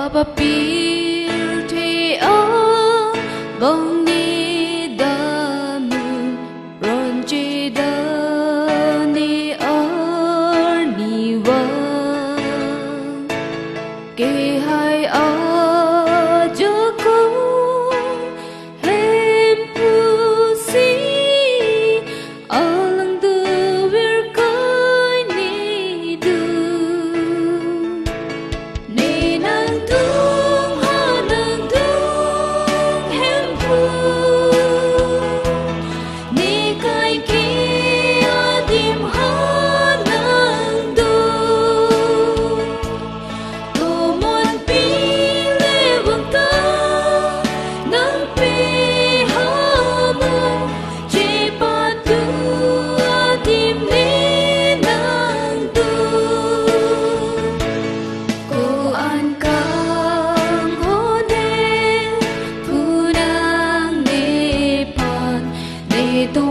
Papapir thì ở bông ni đa mù ron chi đa ni ở ni vơ kê hai ở giữa cung hem pu si ở lăng tư vir coi ni du ni nang tung ha nang tung hem pu ni kai kia tim ha nang du tu mon pi le vang ta nang pi ha mu che pa tu tim ni nang tu cô an kang ho de pu nang ne pan ne to